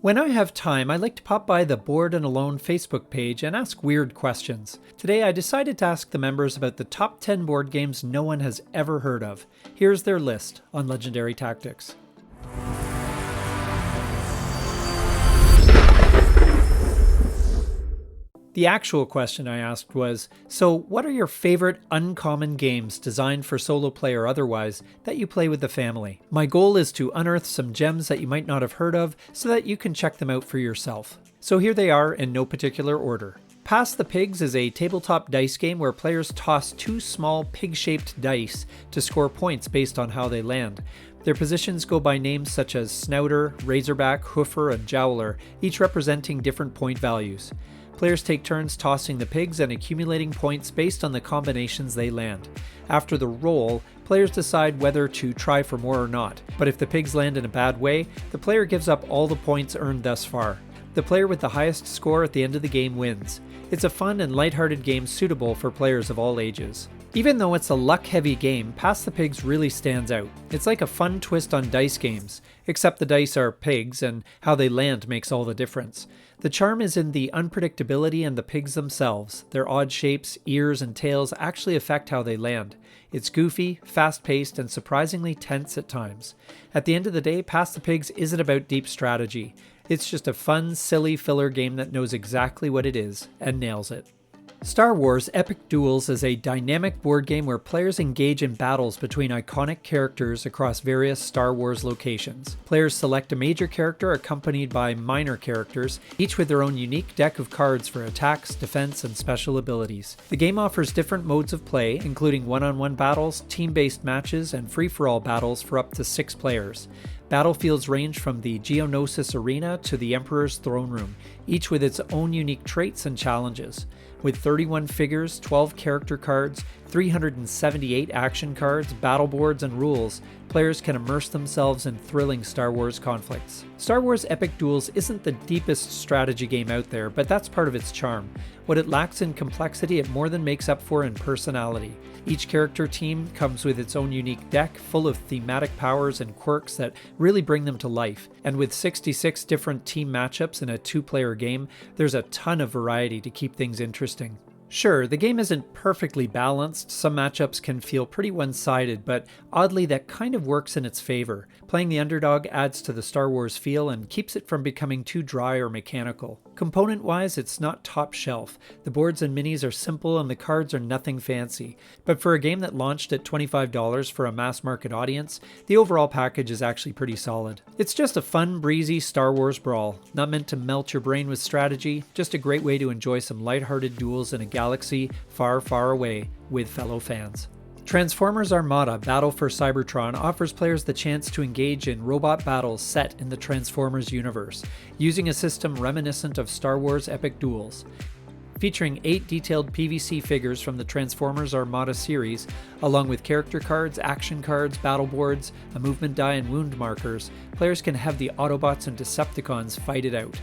When I have time, I like to pop by the Bored and Alone Facebook page and ask weird questions. Today I decided to ask the members about the top 10 board games no one has ever heard of. Here's their list on Legendary Tactics. The actual question I asked was, so what are your favorite uncommon games designed for solo play or otherwise that you play with the family? My goal is to unearth some gems that you might not have heard of so that you can check them out for yourself. So here they are in no particular order. Pass the Pigs is a tabletop dice game where players toss two small pig-shaped dice to score points based on how they land. Their positions go by names such as Snouter, Razorback, Hoofer, and Jowler, each representing different point values. Players take turns tossing the pigs and accumulating points based on the combinations they land. After the roll, players decide whether to try for more or not, but if the pigs land in a bad way, the player gives up all the points earned thus far. The player with the highest score at the end of the game wins. It's a fun and lighthearted game suitable for players of all ages. Even though it's a luck-heavy game, Pass the Pigs really stands out. It's like a fun twist on dice games, except the dice are pigs and how they land makes all the difference. The charm is in the unpredictability and the pigs themselves. Their odd shapes, ears, and tails actually affect how they land. It's goofy, fast-paced, and surprisingly tense at times. At the end of the day, Pass the Pigs isn't about deep strategy. It's just a fun, silly filler game that knows exactly what it is and nails it. Star Wars Epic Duels is a dynamic board game where players engage in battles between iconic characters across various Star Wars locations. Players select a major character accompanied by minor characters, each with their own unique deck of cards for attacks, defense, and special abilities. The game offers different modes of play, including one-on-one battles, team-based matches, and free-for-all battles for up to 6 players. Battlefields range from the Geonosis Arena to the Emperor's Throne Room, each with its own unique traits and challenges. With 31 figures, 12 character cards, 378 action cards, battle boards, and rules, players can immerse themselves in thrilling Star Wars conflicts. Star Wars Epic Duels isn't the deepest strategy game out there, but that's part of its charm. What it lacks in complexity, it more than makes up for in personality. Each character team comes with its own unique deck, full of thematic powers and quirks that really bring them to life. And with 66 different team matchups in a 2-player game, there's a ton of variety to keep things interesting. Sure, the game isn't perfectly balanced, some matchups can feel pretty one-sided, but oddly that kind of works in its favor. Playing the underdog adds to the Star Wars feel and keeps it from becoming too dry or mechanical. Component-wise, it's not top shelf. The boards and minis are simple and the cards are nothing fancy. But for a game that launched at $25 for a mass market audience, the overall package is actually pretty solid. It's just a fun, breezy Star Wars brawl. Not meant to melt your brain with strategy, just a great way to enjoy some lighthearted duels in a galaxy far, far away with fellow fans. Transformers Armada Battle for Cybertron offers players the chance to engage in robot battles set in the Transformers universe, using a system reminiscent of Star Wars Epic Duels. Featuring 8 detailed PVC figures from the Transformers Armada series, along with character cards, action cards, battle boards, a movement die, and wound markers, players can have the Autobots and Decepticons fight it out.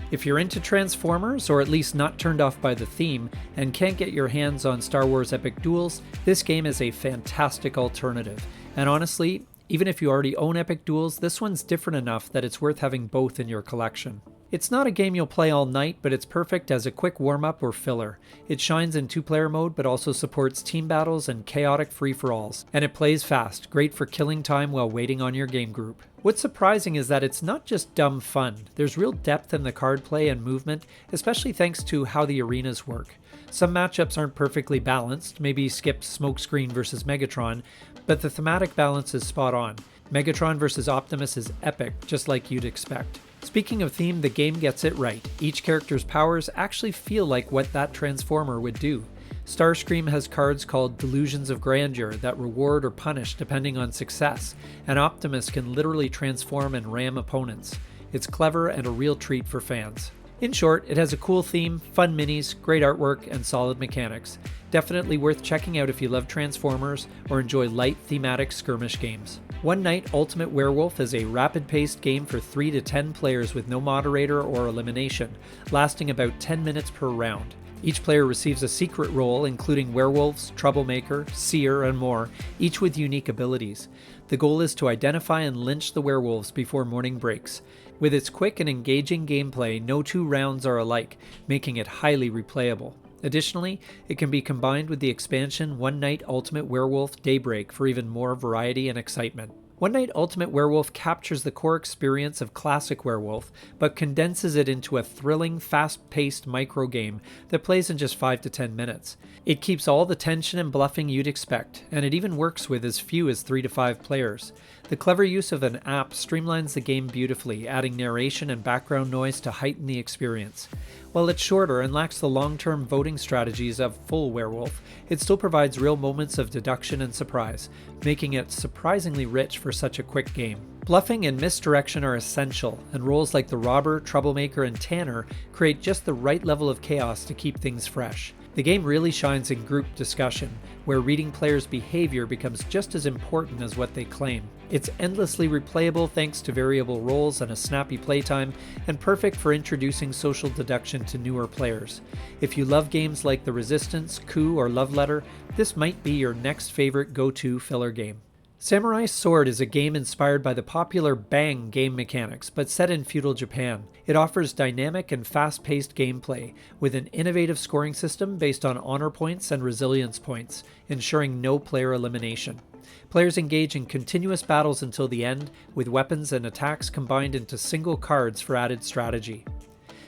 If you're into Transformers, or at least not turned off by the theme, and can't get your hands on Star Wars Epic Duels, this game is a fantastic alternative. And honestly, even if you already own Epic Duels, this one's different enough that it's worth having both in your collection. It's not a game you'll play all night, but it's perfect as a quick warm-up or filler. It shines in 2-player mode, but also supports team battles and chaotic free-for-alls. And it plays fast, great for killing time while waiting on your game group. What's surprising is that it's not just dumb fun. There's real depth in the card play and movement, especially thanks to how the arenas work. Some matchups aren't perfectly balanced, maybe skip Smokescreen versus Megatron, but the thematic balance is spot on. Megatron versus Optimus is epic, just like you'd expect. Speaking of theme, the game gets it right. Each character's powers actually feel like what that Transformer would do. Starscream has cards called Delusions of Grandeur that reward or punish depending on success, and Optimus can literally transform and ram opponents. It's clever and a real treat for fans. In short, it has a cool theme, fun minis, great artwork, and solid mechanics. Definitely worth checking out if you love Transformers or enjoy light thematic skirmish games. One Night Ultimate Werewolf is a rapid-paced game for 3 to 10 players with no moderator or elimination, lasting about 10 minutes per round. Each player receives a secret role including werewolves, troublemaker, seer, and more, each with unique abilities. The goal is to identify and lynch the werewolves before morning breaks. With its quick and engaging gameplay, no two rounds are alike, making it highly replayable. Additionally, it can be combined with the expansion One Night Ultimate Werewolf Daybreak for even more variety and excitement. One Night Ultimate Werewolf captures the core experience of classic Werewolf, but condenses it into a thrilling, fast-paced microgame that plays in just 5 to 10 minutes. It keeps all the tension and bluffing you'd expect, and it even works with as few as 3 to 5 players. The clever use of an app streamlines the game beautifully, adding narration and background noise to heighten the experience. While it's shorter and lacks the long-term voting strategies of full Werewolf, it still provides real moments of deduction and surprise, making it surprisingly rich for such a quick game. Bluffing and misdirection are essential, and roles like the Robber, Troublemaker, and Tanner create just the right level of chaos to keep things fresh. The game really shines in group discussion, where reading players' behavior becomes just as important as what they claim. It's endlessly replayable thanks to variable roles and a snappy playtime, and perfect for introducing social deduction to newer players. If you love games like The Resistance, Coup, or Love Letter, this might be your next favorite go-to filler game. Samurai Sword is a game inspired by the popular Bang game mechanics, but set in feudal Japan. It offers dynamic and fast-paced gameplay, with an innovative scoring system based on honor points and resilience points, ensuring no player elimination. Players engage in continuous battles until the end, with weapons and attacks combined into single cards for added strategy.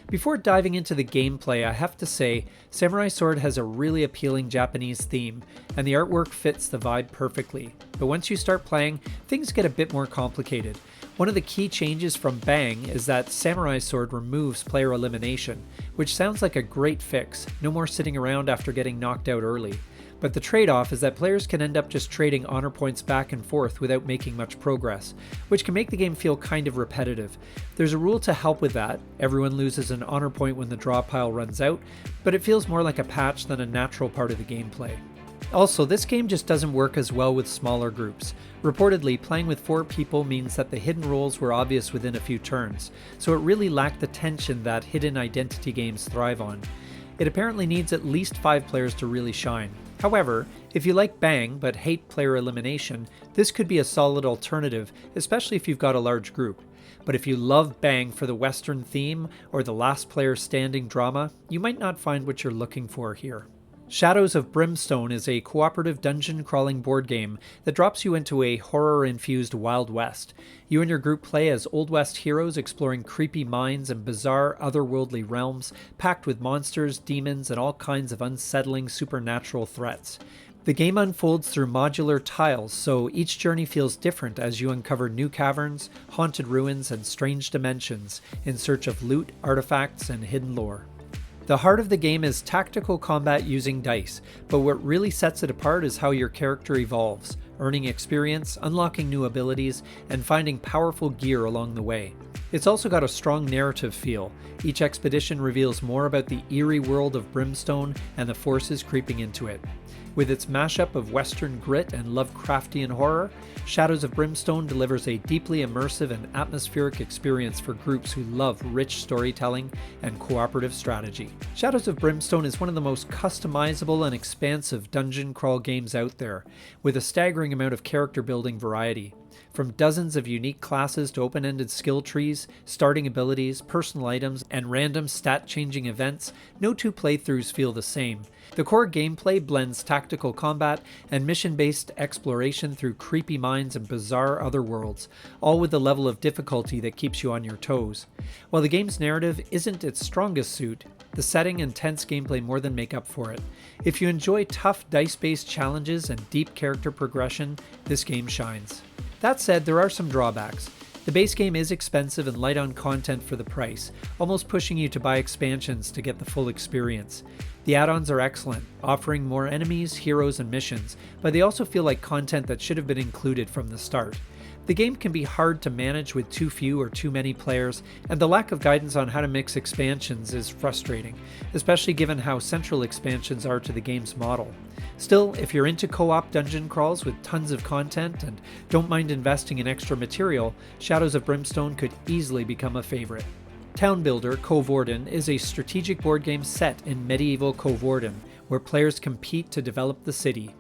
Before diving into the gameplay, I have to say, Samurai Sword has a really appealing Japanese theme, and the artwork fits the vibe perfectly. But once you start playing, things get a bit more complicated. One of the key changes from Bang is that Samurai Sword removes player elimination, which sounds like a great fix, no more sitting around after getting knocked out early. But the trade-off is that players can end up just trading honor points back and forth without making much progress, which can make the game feel kind of repetitive. There's a rule to help with that. Everyone loses an honor point when the draw pile runs out, but it feels more like a patch than a natural part of the gameplay. Also, this game just doesn't work as well with smaller groups. Reportedly, playing with 4 people means that the hidden roles were obvious within a few turns, so it really lacked the tension that hidden identity games thrive on. It apparently needs at least 5 players to really shine. However, if you like Bang but hate player elimination, this could be a solid alternative, especially if you've got a large group. But if you love Bang for the Western theme or the last player standing drama, you might not find what you're looking for here. Shadows of Brimstone is a cooperative dungeon-crawling board game that drops you into a horror-infused Wild West. You and your group play as Old West heroes exploring creepy mines and bizarre otherworldly realms, packed with monsters, demons, and all kinds of unsettling supernatural threats. The game unfolds through modular tiles, so each journey feels different as you uncover new caverns, haunted ruins, and strange dimensions in search of loot, artifacts, and hidden lore. The heart of the game is tactical combat using dice, but what really sets it apart is how your character evolves, earning experience, unlocking new abilities, and finding powerful gear along the way. It's also got a strong narrative feel. Each expedition reveals more about the eerie world of Brimstone and the forces creeping into it. With its mashup of Western grit and Lovecraftian horror, Shadows of Brimstone delivers a deeply immersive and atmospheric experience for groups who love rich storytelling and cooperative strategy. Shadows of Brimstone is one of the most customizable and expansive dungeon crawl games out there, with a staggering amount of character building variety. From dozens of unique classes to open-ended skill trees, starting abilities, personal items, and random stat-changing events, no 2 playthroughs feel the same. The core gameplay blends tactical combat and mission-based exploration through creepy mines and bizarre other worlds, all with a level of difficulty that keeps you on your toes. While the game's narrative isn't its strongest suit, the setting and tense gameplay more than make up for it. If you enjoy tough dice-based challenges and deep character progression, this game shines. That said, there are some drawbacks. The base game is expensive and light on content for the price, almost pushing you to buy expansions to get the full experience. The add-ons are excellent, offering more enemies, heroes, and missions, but they also feel like content that should have been included from the start. The game can be hard to manage with too few or too many players, and the lack of guidance on how to mix expansions is frustrating, especially given how central expansions are to the game's model. Still, if you're into co-op dungeon crawls with tons of content and don't mind investing in extra material, Shadows of Brimstone could easily become a favorite. Town Builder Coordin is a strategic board game set in medieval Coordin, where players compete to develop the city.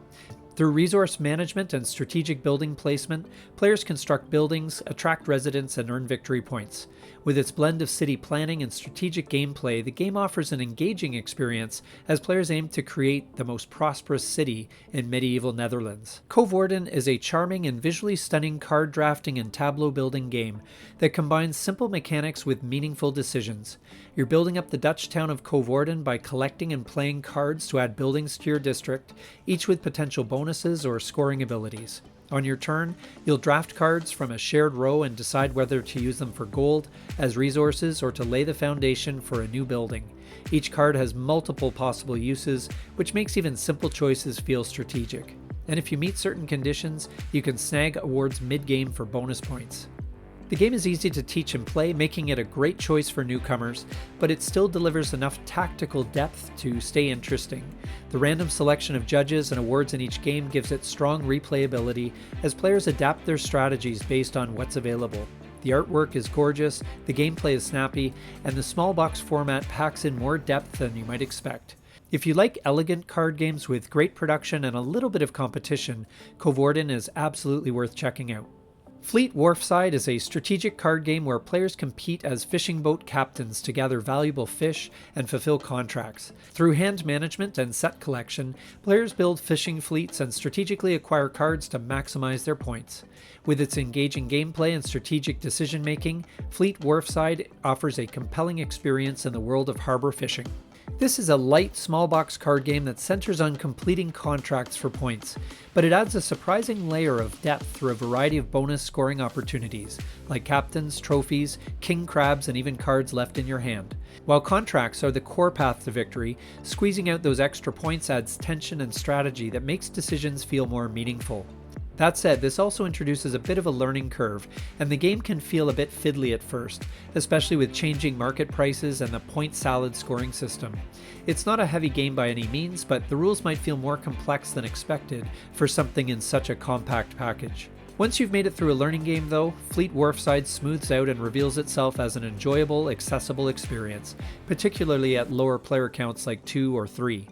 Through resource management and strategic building placement, players construct buildings, attract residents, and earn victory points. With its blend of city planning and strategic gameplay, the game offers an engaging experience as players aim to create the most prosperous city in medieval Netherlands. Coordin is a charming and visually stunning card drafting and tableau building game that combines simple mechanics with meaningful decisions. You're building up the Dutch town of Coordin by collecting and playing cards to add buildings to your district, each with potential bonuses or scoring abilities. On your turn, you'll draft cards from a shared row and decide whether to use them for gold, as resources, or to lay the foundation for a new building. Each card has multiple possible uses, which makes even simple choices feel strategic. And if you meet certain conditions, you can snag awards mid-game for bonus points. The game is easy to teach and play, making it a great choice for newcomers, but it still delivers enough tactical depth to stay interesting. The random selection of judges and awards in each game gives it strong replayability as players adapt their strategies based on what's available. The artwork is gorgeous, the gameplay is snappy, and the small box format packs in more depth than you might expect. If you like elegant card games with great production and a little bit of competition, Coordin is absolutely worth checking out. Fleet Warfide is a strategic card game where players compete as fishing boat captains to gather valuable fish and fulfill contracts. Through hand management and set collection, players build fishing fleets and strategically acquire cards to maximize their points. With its engaging gameplay and strategic decision-making, Fleet Warfide offers a compelling experience in the world of harbor fishing. This is a light, small box card game that centers on completing contracts for points, but it adds a surprising layer of depth through a variety of bonus scoring opportunities, like captains, trophies, king crabs, and even cards left in your hand. While contracts are the core path to victory, squeezing out those extra points adds tension and strategy that makes decisions feel more meaningful. That said, this also introduces a bit of a learning curve, and the game can feel a bit fiddly at first, especially with changing market prices and the point salad scoring system. It's not a heavy game by any means, but the rules might feel more complex than expected for something in such a compact package. Once you've made it through a learning game though, Fleet Warfide smooths out and reveals itself as an enjoyable, accessible experience, particularly at lower player counts like 2 or 3.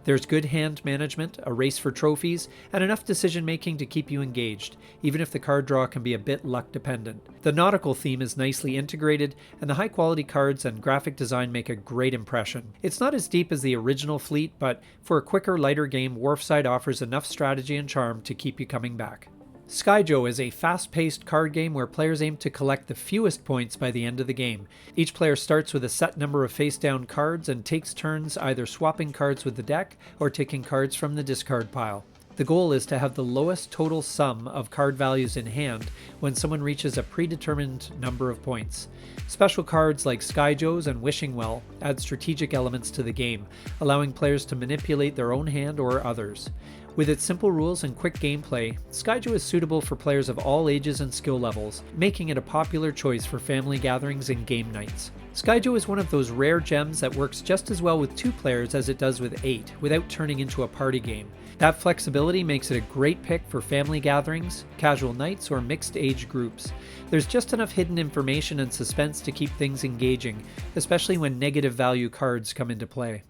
There's good hand management, a race for trophies, and enough decision making to keep you engaged, even if the card draw can be a bit luck dependent. The nautical theme is nicely integrated, and the high quality cards and graphic design make a great impression. It's not as deep as the original Fleet, but for a quicker, lighter game, Warfide offers enough strategy and charm to keep you coming back. Skyjo is a fast-paced card game where players aim to collect the fewest points by the end of the game. Each player starts with a set number of face-down cards and takes turns either swapping cards with the deck or taking cards from the discard pile. The goal is to have the lowest total sum of card values in hand when someone reaches a predetermined number of points. Special cards like Skyjo's and Wishing Well add strategic elements to the game, allowing players to manipulate their own hand or others. With its simple rules and quick gameplay, Skyjo is suitable for players of all ages and skill levels, making it a popular choice for family gatherings and game nights. Skyjo is one of those rare gems that works just as well with 2 players as it does with 8, without turning into a party game. That flexibility makes it a great pick for family gatherings, casual nights, or mixed age groups. There's just enough hidden information and suspense to keep things engaging, especially when negative value cards come into play.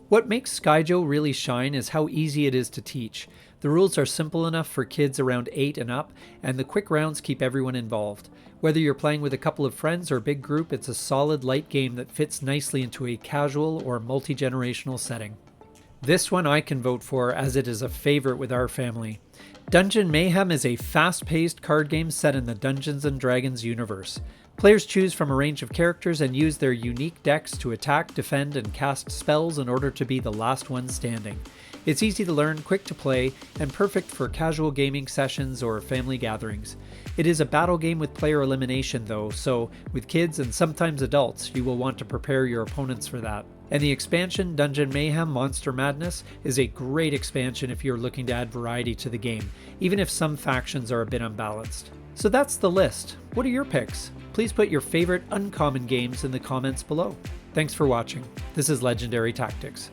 What makes Skyjo really shine is how easy it is to teach. The rules are simple enough for kids around 8 and up, and the quick rounds keep everyone involved. Whether you're playing with a couple of friends or a big group, it's a solid light game that fits nicely into a casual or multi-generational setting. This one I can vote for as it is a favorite with our family. Dungeon Mayhem is a fast-paced card game set in the Dungeons & Dragons universe. Players choose from a range of characters and use their unique decks to attack, defend, and cast spells in order to be the last one standing. It's easy to learn, quick to play, and perfect for casual gaming sessions or family gatherings. It is a battle game with player elimination though, so with kids and sometimes adults, you will want to prepare your opponents for that. And the expansion, Dungeon Mayhem Monster Madness, is a great expansion if you're looking to add variety to the game, even if some factions are a bit unbalanced. So that's the list. What are your picks? Please put your favorite uncommon games in the comments below. Thanks for watching. This is Legendary Tactics.